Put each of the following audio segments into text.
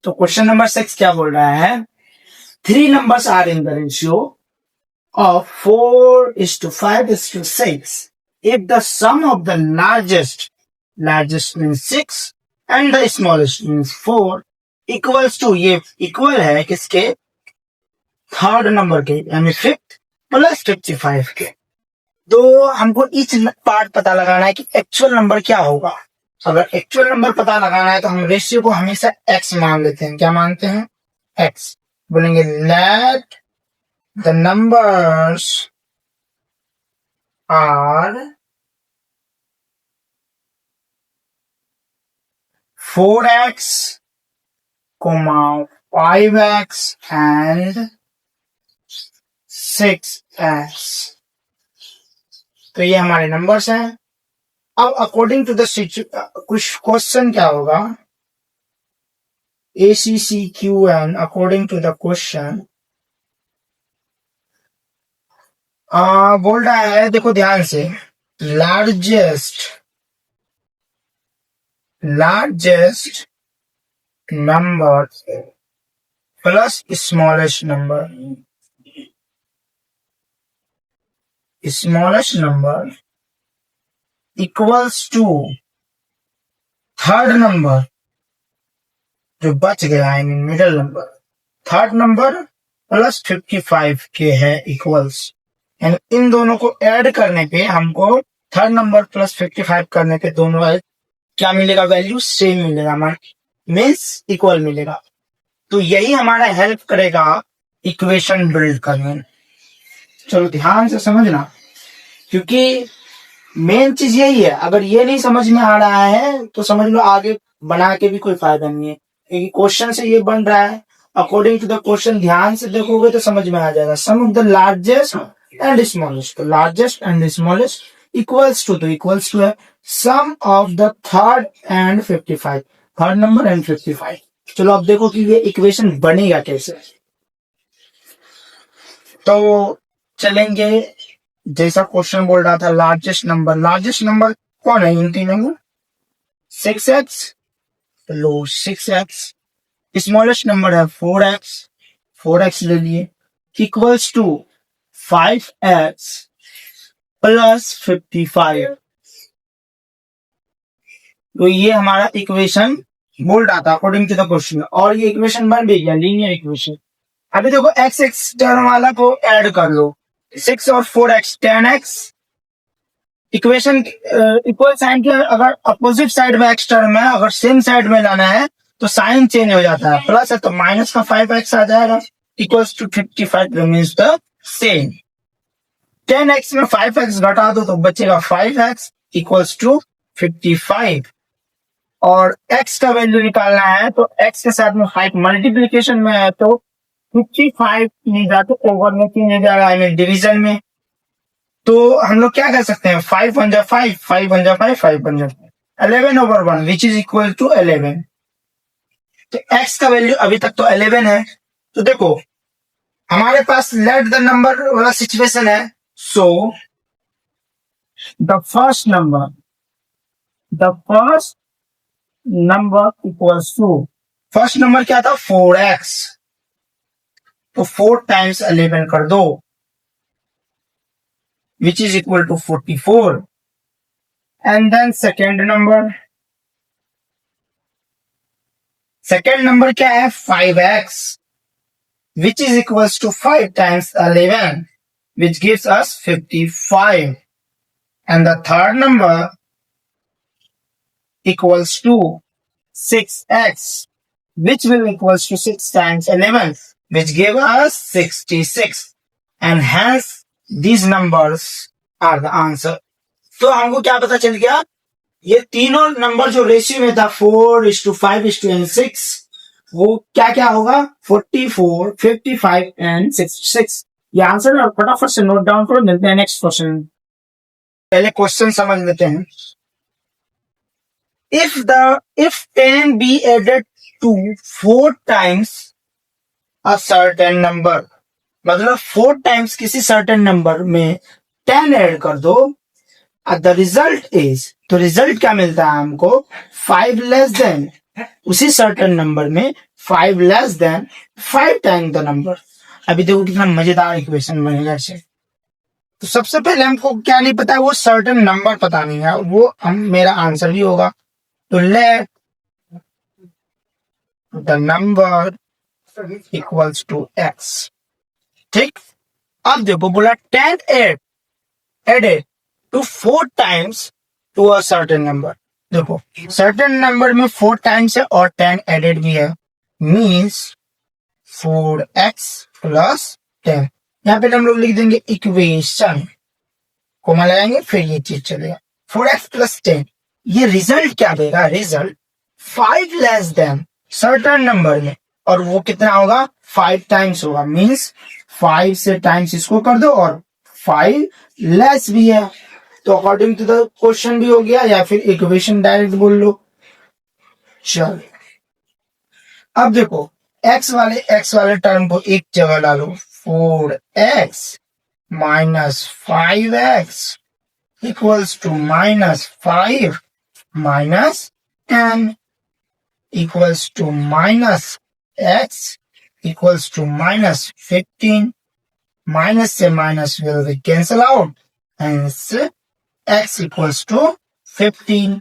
तो question number 6 क्या बोल रहा है, 3 numbers are in the ratio of 4:5:6 if the sum of the largest means 6 and the smallest means 4 equals to, ये equal है किसके, थर्ड नंबर के यानी 5th प्लस 55 के। तो हमको ईच पार्ट पता लगाना है कि एक्चुअल नंबर क्या होगा। अगर एक्चुअल नंबर पता लगाना है तो हम रेशियो को हमेशा x मान लेते हैं। क्या मानते हैं? x। बोलेंगे let the numbers are 4x, 5x and 6x। तो ये हमारे नंबर्स हैं। अब अकॉर्डिंग टू द कुछ क्वेश्चन क्या होगा, ACCQN according to the question बोल रहा है, देखो ध्यान से, largest number plus smallest number equals to third number जो बच गया, I mean middle number, third number plus 55 के है इक्वल्स। यानी इन दोनों को ऐड करने पे हमको थर्ड नंबर प्लस 55 करने पे दोनों क्या मिलेगा, वैल्यू सेम मिलेगा, मीन्स इक्वल मिलेगा। तो यही हमारा हेल्प करेगा इक्वेशन बिल्ड करने में। चलो ध्यान से समझना, क्योंकि मेन चीज यही है। अगर ये नहीं समझ में आ रहा है तो समझ लो आगे बना के भी कोई फायदा नहीं है, क्योंकि क्वेश्चन से ये बन रहा है। अकॉर्डिंग टू द क्वेश्चन ध्यान से देखोगे तो समझ में आ जाएगा। Sum of the largest and smallest, तो largest and smallest equals to, तो इक्वल्स टू है sum of the third and 55, third number and 55। चलो अब देखो कि ये इक्वेशन बनेगा कैसे। तो चलेंगे, जैसा क्वेश्चन बोल रहा था लार्जेस्ट नंबर कौन है इन तीनों में, 6x, लो 6x। स्मॉलेस्ट नंबर है 4x ले लिए, इक्वल्स टू 5x प्लस 55। तो ये हमारा इक्वेशन बोल रहा था अकॉर्डिंग टू द क्वेश्चन, और ये इक्वेशन बन भी गया, लीनियर इक्वेशन। अभी देखो x टर्म वाला को ऐड कर लो, 6 और 4x 10x। Equation equal sign के अगर अपोजिट साइड में x टर्म है, अगर सेम साइड में लाना है तो साइन चेंज हो जाता है, प्लस है तो माइनस का 5x आ जाएगा, equals to 55 means the same. 10x में 5x घटा दो तो बचेगा 5x इक्वल्स टू 55। और x का वैल्यू निकालना है तो x के साथ में 5 मल्टीप्लीकेशन में है तो 55 नहीं जाते, ओवर में 3 नहीं जाएगा, आई मीन डिविजन में। तो हम लोग क्या कर सकते हैं, 5 बन जा 5, 5 बन जा 5, 5 बन जा 11/1 विच इज इक्वल टू 11। तो x का वैल्यू अभी तक तो 11 है। तो देखो हमारे पास लेट द नंबर वाला सिचुएशन है। So the first number equals to, first number क्या था 4x, तो 4 टाइम्स 11 कर दो which is equal to 44। And then second number क्या है 5x which is equals to 5 times 11 which gives us 55, and the third number equals to 6x which will equals to 6 times 11 which give us 66, and hence these numbers are the answer। तो हमको क्या पता चल गया, ये तीनों number जो ratio में था 4:5:6 वो क्या क्या होगा, 44, 55 एंड 66। ये आंसर है, और फटाफट से नोट डाउन करो। मिलते हैं नेक्स्ट क्वेश्चन। पहले क्वेश्चन समझ लेते हैं। if 10 be added to 4 times a certain number, मतलब 4 टाइम्स किसी सर्टेन नंबर में 10 ऐड कर दो, द रिजल्ट इज, तो रिजल्ट क्या मिलता है हमको 5 लेस देन, उसी सर्टेन नंबर में 5 less than 5 time the number. अभी देखो कितना मजेदार इक्वेशन बनेगा ऐसे। तो सबसे पहले हमको क्या नहीं पता है, वो सर्टेन नंबर पता नहीं है, वो हम मेरा आंसर भी होगा। तो let the number equals to x। ठीक, अब देखो बोला 10 added to 4 times to a certain number. देखो सर्टेन नंबर में 4 टाइम्स है और 10 एडेड भी है, मीन्स 4x प्लस 10। यहाँ पे हम लोग लिख देंगे इक्वेशन, कोमा लगाएंगे फिर ये चीज चलेगा 4x प्लस 10। ये रिजल्ट क्या देगा, result 5 less than certain number में, और वो कितना होगा 5 टाइम्स होगा, मीन्स 5 से टाइम्स इसको कर दो और 5 लेस भी है। तो अकॉर्डिंग टू द क्वेश्चन भी हो गया, या फिर इक्वेशन डायरेक्ट बोल लो। चल अब देखो x वाले टर्म को एक जगह डालो, 4x minus 5x equals to -5 minus 10 equals to -x equals to -15। Minus से minus will be cancel out, hence x equals to 15।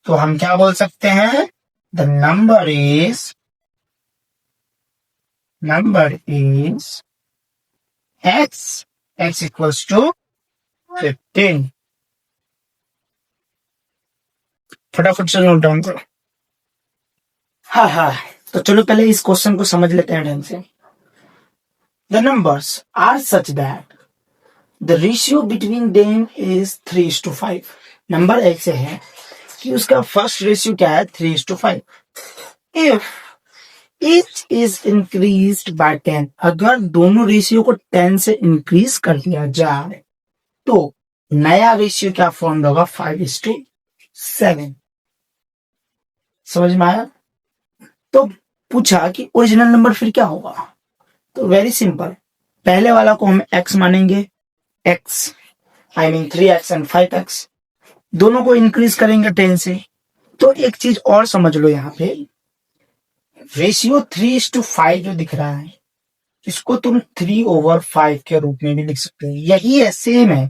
तो हम क्या बोल सकते हैं, the number is x equals to 15। फटाफट से नोट डाउन करो। हाँ, तो चलो पहले इस क्वेश्चन को समझ लेते हैं ढंग से। The numbers are such that the ratio between them is 3:5। Number ऐसे है कि उसका फर्स्ट रेशियो क्या है, 3:5। If each is increased by 10, अगर दोनों रेशियो को 10 से इंक्रीज कर दिया जाए तो नया रेशियो क्या फॉर्म होगा, 5:7। समझ में आया। तो पूछा कि ओरिजिनल नंबर फिर क्या होगा, तो वेरी सिंपल, पहले वाला को हम x मानेंगे, x I mean 3x and 5x, दोनों को इंक्रीज करेंगे 10 से। तो एक चीज और समझ लो, यहाँ पे रेशियो 3:5 जो दिख रहा है, इसको तुम 3/5 के रूप में भी लिख सकते हो, यही है, सेम है।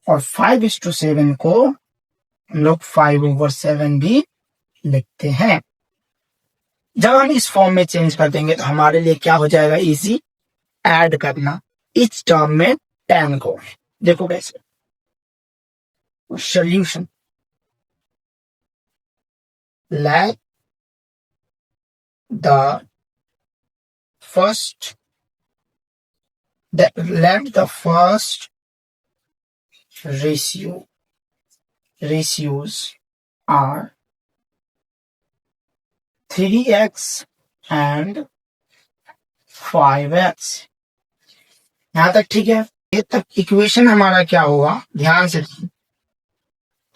और 5:7 को हम लोग 5/7 भी लिखते हैं। जब हम इस फॉर्म में चेंज कर देंगे तो हमारे लिए क्या हो जाएगा, इजी, ऐड करना इस टर्म में 10 को। देखो कैसे, solution, let the first ratios are 3x and 5x। यहां तक ठीक है। ये तक इक्वेशन हमारा क्या होगा, ध्यान से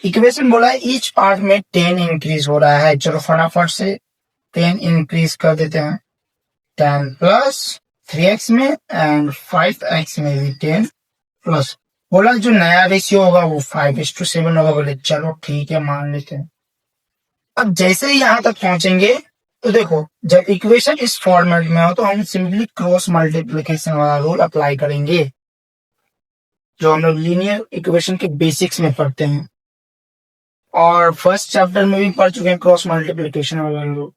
इक्वेशन बोला है ईच पार्ट में 10 इंक्रीज हो रहा है। चलो फटाफट से 10 इंक्रीज कर देते हैं, 10 प्लस 3x में एंड 5x में भी 10 प्लस। बोला जो नया रेशियो होगा वो 5:7 होगा। बोले चलो ठीक है, मान लेते हैं। अब जैसे ही यहां तक पहुंचेंगे तो देखो, जब इक्वेशन इस फॉर्मेट में हो तो हम सिंपली क्रॉस मल्टीप्लिकेशन वाला रूल अप्लाई करेंगे, जो हम लोग लीनियर इक्वेशन के बेसिक्स में पढ़ते हैं और फर्स्ट चैप्टर में भी पढ़ चुके हैं क्रॉस मल्टीप्लिकेशन वाला रूल।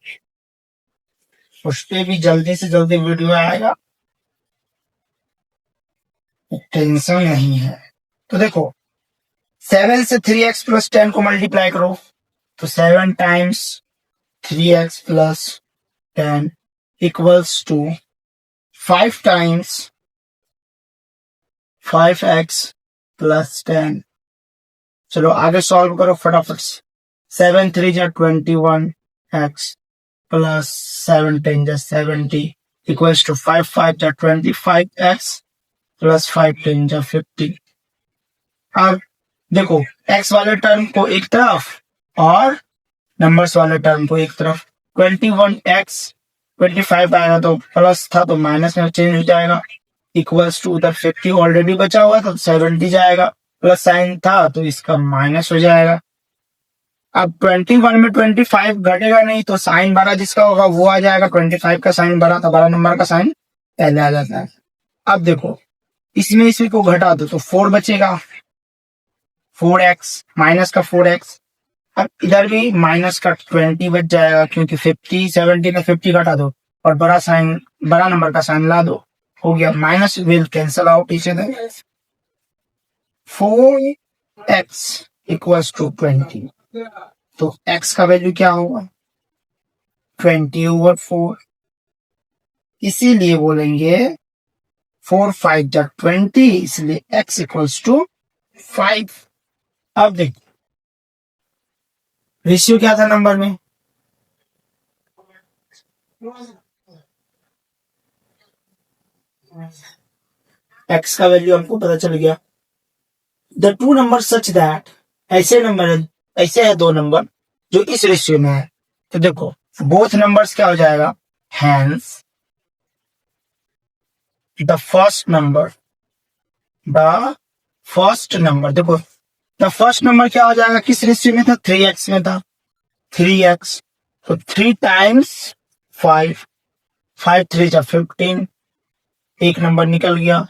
उस पे भी जल्दी से जल्दी वीडियो आएगा, टेंशन नहीं है। तो देखो 7 से 3x प्लस 10 को मल्टीप्लाई करो तो 7 times 3x plus 10 equals to 5 times 5x plus 10। चलो आगे सॉल्व करो फटाफट से। 7 3 जा 21x प्लस 7 10 जा 70 इक्वल्स टू 5 5 जा 25x प्लस 5 10 जा 50। अब देखो x वाले टर्म को एक तरफ और नंबर्स वाले टर्म को एक तरफ। 21x 25 आएगा तो प्लस था तो माइनस में चेंज हो जाएगा, इक्वल्स टू उधर 50 ऑलरेडी बचा हुआ तो 70 जाएगा, प्लस साइन था तो इसका माइनस हो जाएगा। अब 21 में 25 घटेगा नहीं तो साइन बड़ा जिसका होगा वो आ जाएगा। 25 का साइन बड़ा था, बड़ा नंबर का साइन पहले आ जाता है। अब देखो इसमें इसी को घटा दो तो 4 बचेगा, 4x माइनस का 4x। अब इधर भी माइनस का 20 बच जाएगा क्योंकि 50 70 में 50 घटा दो और बड़ा साइन, बड़ा नंबर का साइन ला दो, हो गया। Minus will cancel out each other. 4x equals to 20, तो x का वैल्यू क्या होगा 20/4, इसीलिए बोलेंगे 4 5 जा 20, इसलिए x इक्वल्स टू 5। अब देखो रेशियो क्या था नंबर में, x का वैल्यू हमको पता चल गया। The two number such that, ऐसे नंबर है, ऐसे है दो नंबर जो इस रेशियो में है, तो देखो बोथ नंबर्स क्या हो जाएगा, hence the first number, the first number, देखो द फर्स्ट नंबर क्या हो जाएगा, किस रेशियो में था, 3x में था, 3x, तो 3 टाइम्स 5, 5 3 जा 15, एक नंबर निकल गया।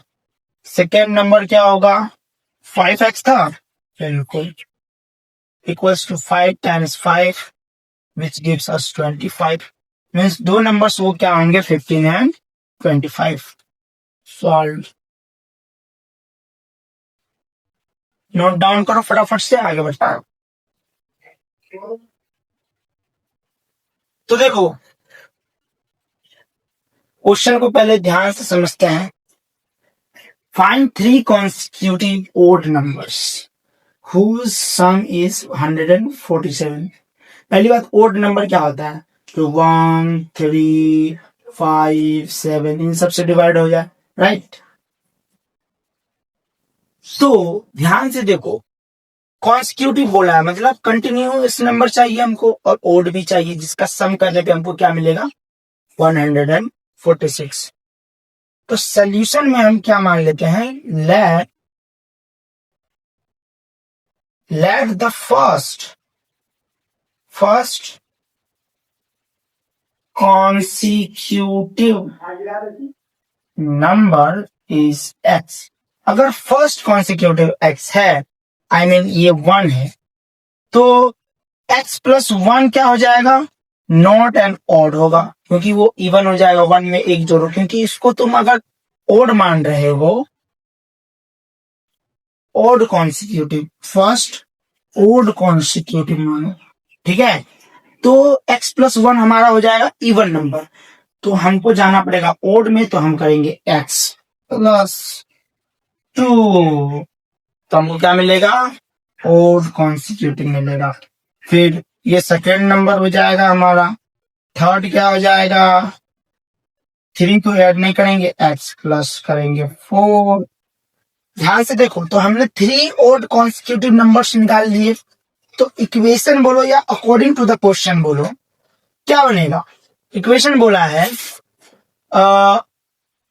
सेकेंड नंबर क्या होगा, 5x था, बिल्कुल, equals to 5 times 5 which gives us 25, means दो नंबर्स वो क्या होंगे, 15 एंड 25। सॉल्व, नोट डाउन करो फटाफट से, आगे बढ़ाओ। तो देखो क्वेश्चन को पहले ध्यान से समझते हैं। Find 3 consecutive odd numbers whose sum is 147। पहली बात, ओड नंबर क्या होता है, तो 1 3 5 7 इन सब से डिवाइड हो जाए, राइट। तो ध्यान से देखो, कॉन्सिक्यूटिव बोला है मतलब कंटिन्यूअस नंबर चाहिए हमको और ओड भी चाहिए, जिसका सम करने पे हमको क्या मिलेगा, 146। तो सोल्यूशन में हम क्या मान लेते हैं, late the first consecutive number is x। अगर फर्स्ट कॉन्सिक्यूटिव x है, आई मीन ये 1 है, तो x प्लस 1 क्या हो जाएगा, नॉट एंड ऑड होगा, क्योंकि वो इवन हो जाएगा, 1 में एक जोड़ो, क्योंकि इसको तुम अगर ओड मान रहे हो, odd consecutive, first odd consecutive मानो, ठीक है। तो x प्लस 1 हमारा हो जाएगा इवन नंबर, तो हमको जाना पड़ेगा ओड में, तो हम करेंगे x प्लस 2, तो हमको क्या मिलेगा, ओड कॉन्सिक्यूटिव मिलेगा। फिर ये सेकेंड नंबर हो जाएगा हमारा, थर्ड क्या हो जाएगा, 3 को ऐड नहीं करेंगे, x प्लस करेंगे 4। ध्यान से देखो, तो हमने 3 ओड कॉन्सिक्यूटिव नंबर्स निकाल दिए, तो इक्वेशन बोलो या अकॉर्डिंग टू द क्वेश्चन बोलो, क्या बनेगा, इक्वेशन बोला है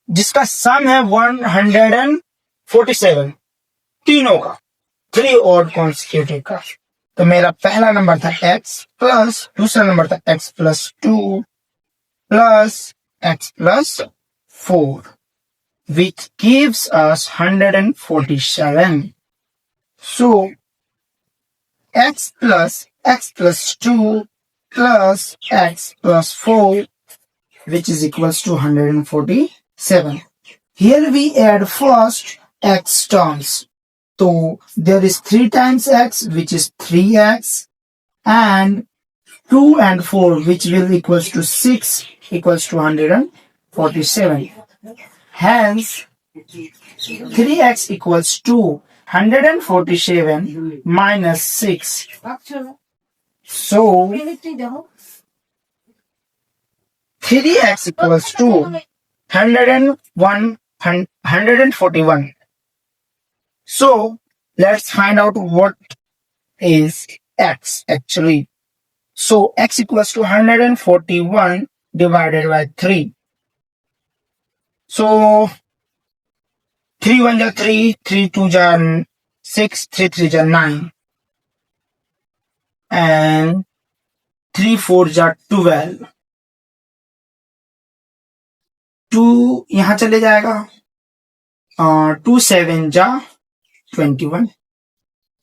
जिसका सम है 147, तीनों का, 3 ओड कॉन्सिक्यूटिव का। तो मेरा पहला नंबर था x प्लस, दूसरा नंबर था x plus 2 plus x plus 4, which gives us 147. So x plus 2 plus x plus 4, which is equals to 147. Here we add first x terms. So there is 3 times x, which is 3x, and 2 and 4, which will equals to 6, equals to 147. Hence 3x equals to 147 minus 6. So 3x equals to 141. So let's find out what is x actually. So x equals to 141 divided by 3. So 3 1 ja 3, 3 2 ja 6, 3 3 ja 9. And 3 4 जा 12, 2 यहां चले जाएगा, 2 7 जा 21.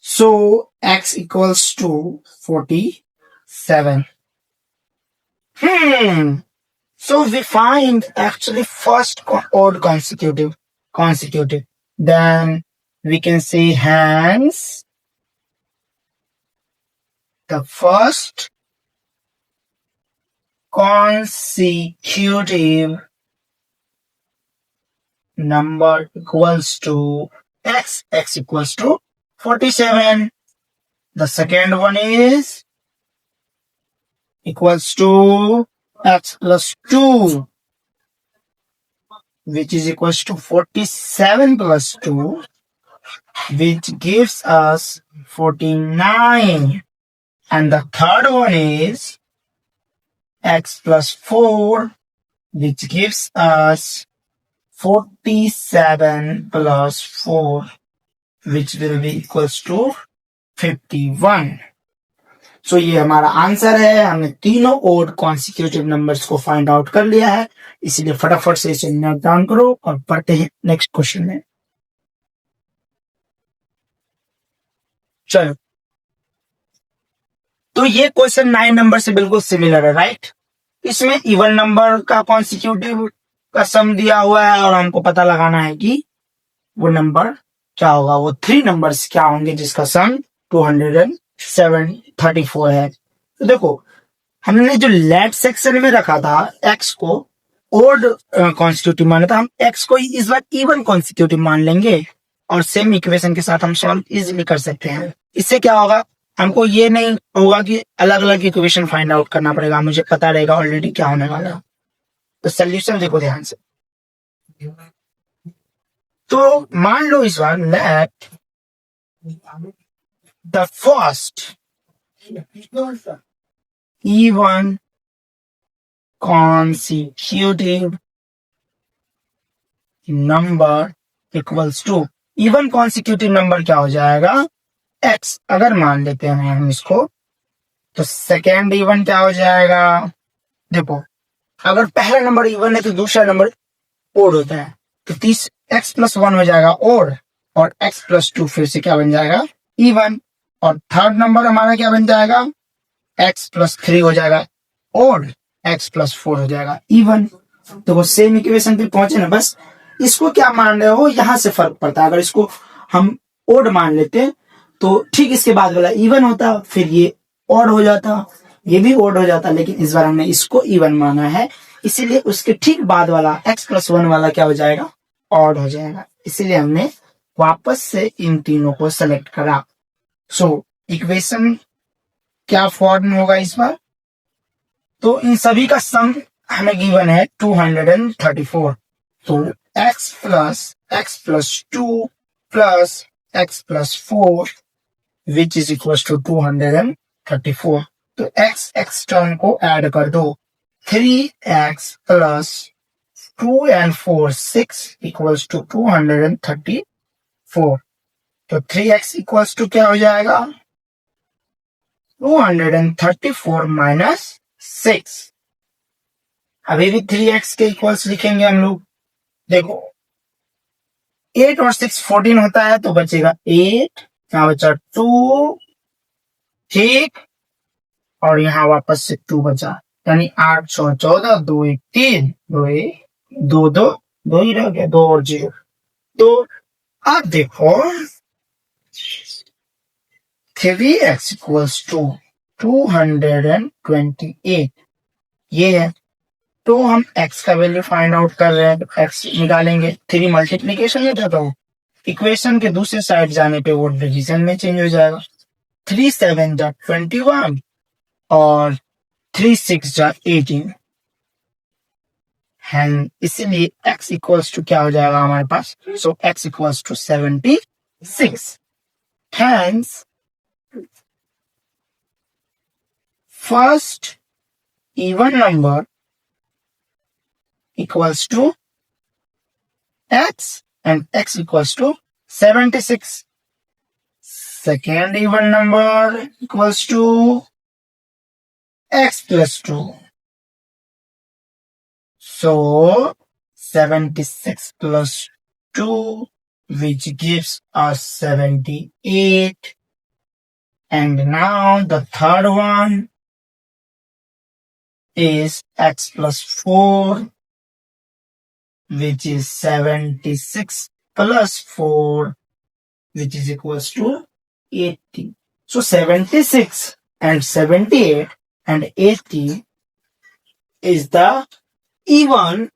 So x equals to 47. So we find actually first odd consecutive. Then we can say hence the first consecutive number equals to x equals to 47. The second one is equals to x plus 2, which is equals to 47 plus 2, which gives us 49. And the third one is x plus 4, which gives us 47 plus 4, which will be equals to 51. सो ये हमारा answer है। हमने तीनों odd consecutive numbers को find out कर लिया है, इसीलिए फटाफट से इसे नोट डाउन करो और पढ़ते हैं नेक्स्ट क्वेश्चन में। चलो, तो ये क्वेश्चन 9 नंबर से बिल्कुल सिमिलर है, राइट। इसमें इवन नंबर का कॉन्सिक्यूटिव का सम दिया हुआ है और हमको पता लगाना है कि वो नंबर क्या होगा, वो 3 नंबर्स क्या होंगे जिसका सम 234 है। तो देखो, हमने जो लेफ्ट सेक्शन में रखा था x को ओड कॉन्स्टिट्यूटिव माना था, हम x को इस बार इवन कॉन्स्टिट्यूटिव मान लेंगे और सेम इक्वेशन के साथ हम सॉल्व इजीली कर सकते हैं। इससे क्या होगा, हमको ये नहीं होगा कि अलग अलग इक्वेशन फाइंड आउट करना पड़ेगा, मुझे पता रहेगा ऑलरेडी क्या होने वाला है। तो सोल्यूशन देखो ध्यान से। तो मान लो इस बार let the first even consecutive number equals to, even consecutive number क्या हो जाएगा, x। अगर मान लेते हैं हम इसको, तो सेकेंड इवन क्या हो जाएगा, देखो अगर पहला नंबर इवन है तो दूसरा नंबर ओड होता है, तो 30 x प्लस 1 हो जाएगा ओड और x प्लस 2 फिर से क्या बन जाएगा, इवन। और थर्ड नंबर हमारा क्या बन जाएगा, x प्लस 3 हो जाएगा ओड, x प्लस 4 हो जाएगा इवन। तो वो सेम इक्वेशन पे पहुंचे ना, बस इसको क्या मान रहे हो यहां से फर्क पड़ता है। अगर इसको हम ओड मान लेते तो ठीक इसके बाद वाला इवन होता, फिर ये ओड हो जाता, ये भी ओड हो जाता, लेकिन इस बार हमने इसको इवन माना है, इसीलिए उसके ठीक बाद वाला x प्लस 1 वाला क्या हो जाएगा, ऑड हो जाएगा। इसीलिए हमने वापस से इन तीनों को सेलेक्ट करा। सो इक्वेशन क्या फॉर्म होगा इस बार, तो इन सभी का सम हमें गिवन है 234। तो x plus 2 plus x plus 4 which is equal to 234। तो x टर्म को ऐड कर दो, 3x plus 2 and 4 6 equals to 234। तो 3x इक्वल्स टू क्या हो जाएगा, 234 माइनस 6। अभी भी 3x के इक्वल्स लिखेंगे हम लोग। देखो 8 और 6 14 होता है, तो बचेगा 8, यहाँ बचा 2, ठीक, और यहाँ वापस से 2 बचा, यानी 8 6 14, 2 1 3, 2 1 2 2 2 ही रह गया, 2 और 0। तो अब देखो 3x इक्वल्स टू 228 ये है। तो हम x का वैल्यू फाइंड आउट कर रहे हैं, तो x निकालेंगे, 3 मल्टीप्लीकेशन में था, तो इक्वेशन के दूसरे साइड जाने पे वो डिवीजन में चेंज हो जाएगा। 3 7 जा 21 और 3 6 जा 18, एंड इसीलिए x इक्वल्स टू क्या हो जाएगा हमारे पास, so x equals to 76। Hence first even number equals to x and x equals to 76. second even number equals to x plus 2. So 76 plus 2, which gives us 78. And now the third one is x plus 4, which is 76 plus 4, which is equals to 80. So 76 and 78 and 80 is the even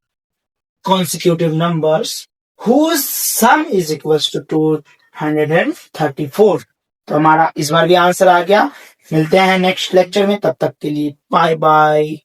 consecutive numbers whose sum is equals to 234. तो हमारा इस बार भी answer आ गया। मिलते हैं next lecture में, तब तक के लिए बाय बाय।